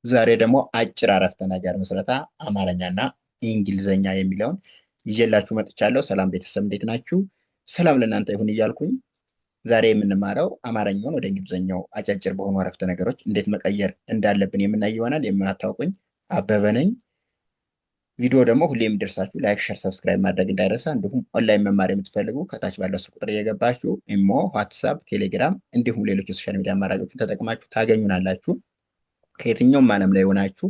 ዛሬ ደግሞ አጭር አረፍተ ነገር ምስረታ አማርኛና እንግሊዘኛ የሚለውን ይዤላችሁ መጥቻለሁ። ሰላም ቤተሰብ እንዴት ናችሁ? ሰላም ለእናንተ ይሁን እያልኩኝ ዛሬ የምንማረው አማርኛውን ወደ እንግሊዘኛው አጫጭር በሆኑ አረፍተ ነገሮች እንዴት መቀየር እንዳለብን የምናይ ይሆናል። የማታውቁኝ አበበ ነኝ። ቪዲዮ ደግሞ ሁሌ የሚደርሳችሁ ላይክ፣ ሸር፣ ሰብስክራይብ ማድረግ እንዳይረሳ። እንዲሁም ኦንላይን መማር የምትፈልጉ ከታች ባለው ስልክ ቁጥር እየገባችሁ ኢሞ፣ ዋትሳፕ፣ ቴሌግራም እንዲሁም ሌሎች የሶሻል ሚዲያ አማራጮችን ተጠቅማችሁ ታገኙናላችሁ። ከየትኛውም ዓለም ላይ ሆናችሁ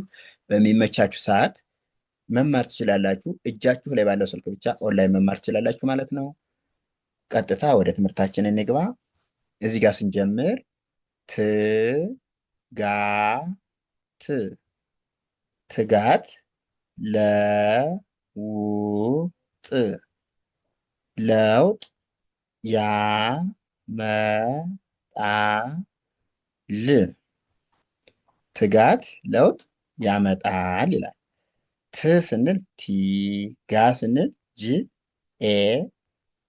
በሚመቻችሁ ሰዓት መማር ትችላላችሁ። እጃችሁ ላይ ባለው ስልክ ብቻ ኦንላይን መማር ትችላላችሁ ማለት ነው። ቀጥታ ወደ ትምህርታችን እንግባ። እዚህ ጋር ስንጀምር ትጋት ትጋት ለውጥ ለውጥ ያመጣል ትጋት ለውጥ ያመጣል ይላል። ት ስንል ቲ፣ ጋ ስንል ጅ፣ ኤ፣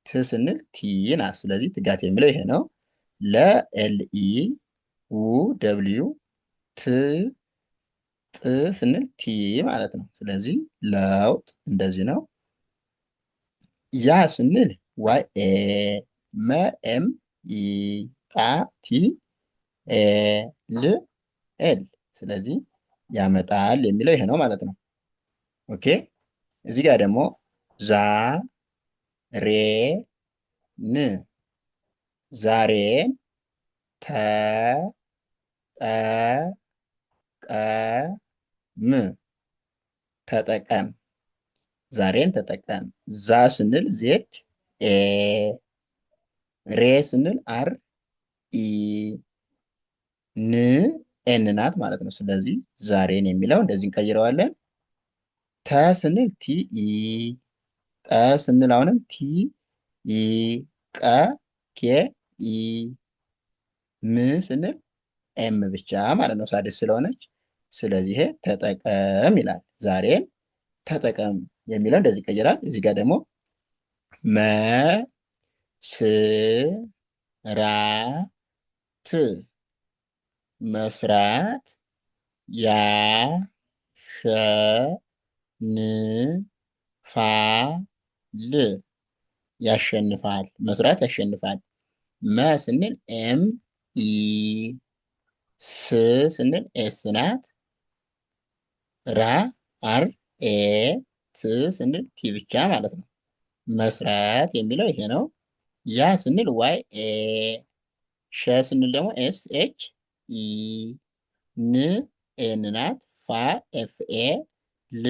ት ስንል ቲ ናት። ስለዚህ ትጋት የሚለው ይሄ ነው። ለኤልኢ ው ደብሊው ት ጥ ስንል ቲ ማለት ነው። ስለዚህ ለውጥ እንደዚህ ነው። ያ ስንል ዋይ ኤ፣ መ ኤም ኢ፣ ጣ ቲ ኤ ል ኤል። ስለዚህ ያመጣል የሚለው ይሄ ነው ማለት ነው። ኦኬ እዚህ ጋር ደግሞ ዛ ሬ ን ዛሬን ተ ጠ ቀ ም ተጠቀም ዛሬን ተጠቀም። ዛ ስንል ዜድ ኤ፣ ሬ ስንል አር ኢ፣ ን ኤን ናት ማለት ነው። ስለዚህ ዛሬን የሚለው እንደዚህ እንቀይረዋለን። ተ ስንል ቲ ኢ፣ ጠ ስንል አሁንም ቲ ኢ፣ ቀ ኬ ኢ፣ ም ስንል ኤም ብቻ ማለት ነው ሳድስ ስለሆነች። ስለዚህ ይሄ ተጠቀም ይላል። ዛሬን ተጠቀም የሚለው እንደዚህ ይቀየራል። እዚህ ጋር ደግሞ መስራት መስራት ያሸንፋል መስራት ያሸንፋል። መ ስንል ኤም ኢ፣ ስ ስንል ኤስ ናት፣ ራ አር ኤ፣ ት ስንል ቲ ብቻ ማለት ነው። መስራት የሚለው ይሄ ነው። ያ ስንል ዋይ ኤ፣ ሸ ስንል ደግሞ ኤስ ኤች ኢ፣ ን ኤን ናት፣ ፋ ኤፍ ኤ፣ ል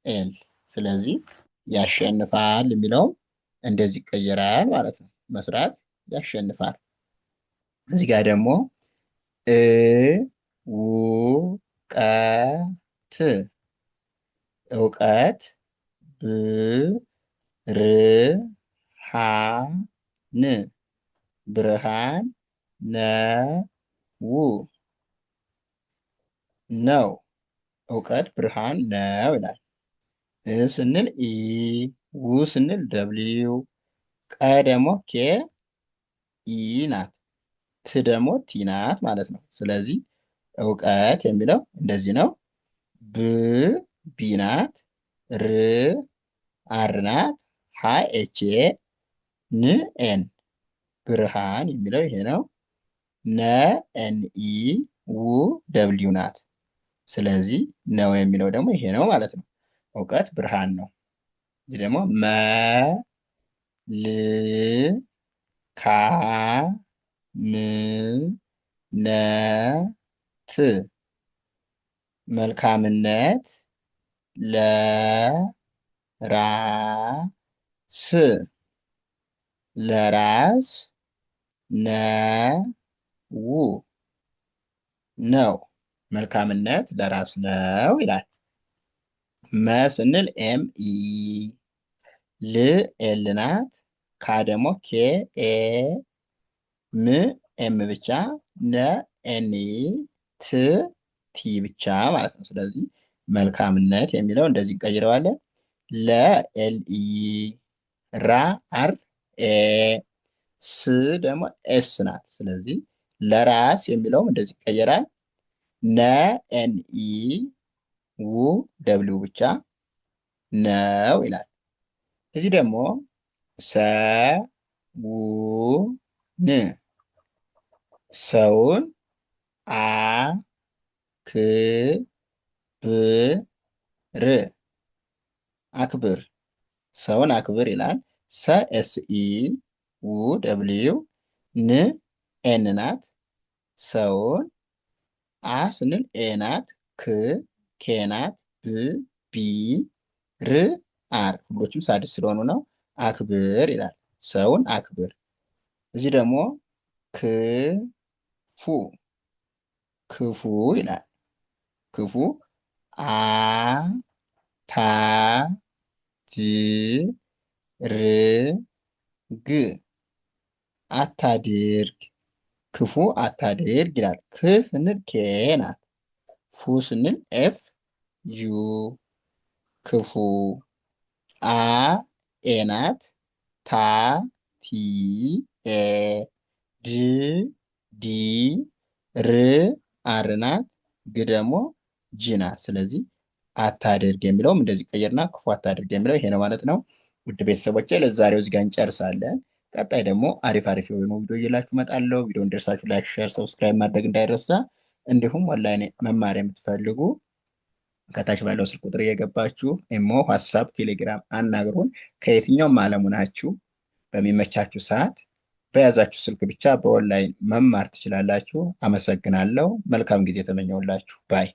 ኤል። ስለዚህ ያሸንፋል የሚለውም እንደዚህ ይቀየራል ማለት ነው። መስራት ያሸንፋል። እዚህ ጋር ደግሞ እውቀት እውቀት ብርሃን ብርሃን ነው እውቀት ብርሃን ነው ይላል። ስንል ኢ፣ ው ስንል ደብሊው፣ ቀ ደግሞ ኬ ኢ ናት፣ ት ደግሞ ቲ ናት ማለት ነው። ስለዚህ እውቀት የሚለው እንደዚህ ነው። ብ ቢ ናት፣ ር አር ናት፣ ሀ ኤች ኤ፣ ን ኤን ብርሃን የሚለው ይሄ ነው። ነ ኤን ኢ፣ ው ደብሊው ናት። ስለዚህ ነው የሚለው ደግሞ ይሄ ነው ማለት ነው። እውቀት ብርሃን ነው። እዚህ ደግሞ መ ል ካ ም ነ ት መልካምነት ለራስ ለራስ ነው መልካምነት ለራስ ነው ይላል። መ ስንል ኤም ኢ፣ ል ኤል ናት፣ ካ ደግሞ ኬ ኤ፣ ም ኤም ብቻ፣ ነ ኤን ኢ፣ ት ቲ ብቻ ማለት ነው። ስለዚህ መልካምነት የሚለው እንደዚህ እንቀይረዋለን። ለ ኤል ኢ፣ ራ አር ኤ፣ ስ ደግሞ ኤስ ናት። ስለዚህ ለራስ የሚለውም እንደዚህ ይቀየራል። ነ ኤን ኢ ው ደብሊው ብቻ ነው ይላል። እዚህ ደግሞ ሰ ው ን ሰውን አ ክ ብ ር አክብር ሰውን አክብር ይላል። ሰ ኤስ ኢ ው ደብሊው ን ኤን ናት። ሰውን አ ስንል ኤ ናት። ክ ኬ ናት። ብ ቢ ር አር ሁሎችም ሳድስ ስለሆኑ ነው። አክብር ይላል። ሰውን አክብር። እዚህ ደግሞ ክፉ ክፉ ይላል። ክፉ አ ታ ጅ ር ግ አታድርግ ክፉ አታድርግ ይላል። ክ ስንል ኬ ናት። ፉ ስንል ኤፍ ዩ ክፉ አ ኤ ናት። ታ ቲ ኤ ድ ዲ ር አር ናት። ግ ደግሞ ጂ ናት። ስለዚህ አታድርግ የሚለውም እንደዚህ ቀየርና ክፉ አታድርግ የሚለው ይሄ ነው ማለት ነው። ውድ ቤተሰቦቼ ለዛሬው እዚህ ጋር እንጨርሳለን። ቀጣይ ደግሞ አሪፍ አሪፍ የሆኑ ቪዲዮ እየላችሁ እመጣለሁ። ቪዲዮ እንደርሳችሁ ላይክ፣ ሼር፣ ሰብስክራይብ ማድረግ እንዳይረሳ። እንዲሁም ኦንላይን መማር የምትፈልጉ ከታች ባለው ስልክ ቁጥር እየገባችሁ ኢሞ፣ ዋትሳፕ፣ ቴሌግራም አናግሩን። ከየትኛውም ዓለሙ ናችሁ በሚመቻችሁ ሰዓት በያዛችሁ ስልክ ብቻ በኦንላይን መማር ትችላላችሁ። አመሰግናለሁ። መልካም ጊዜ ተመኘውላችሁ ባይ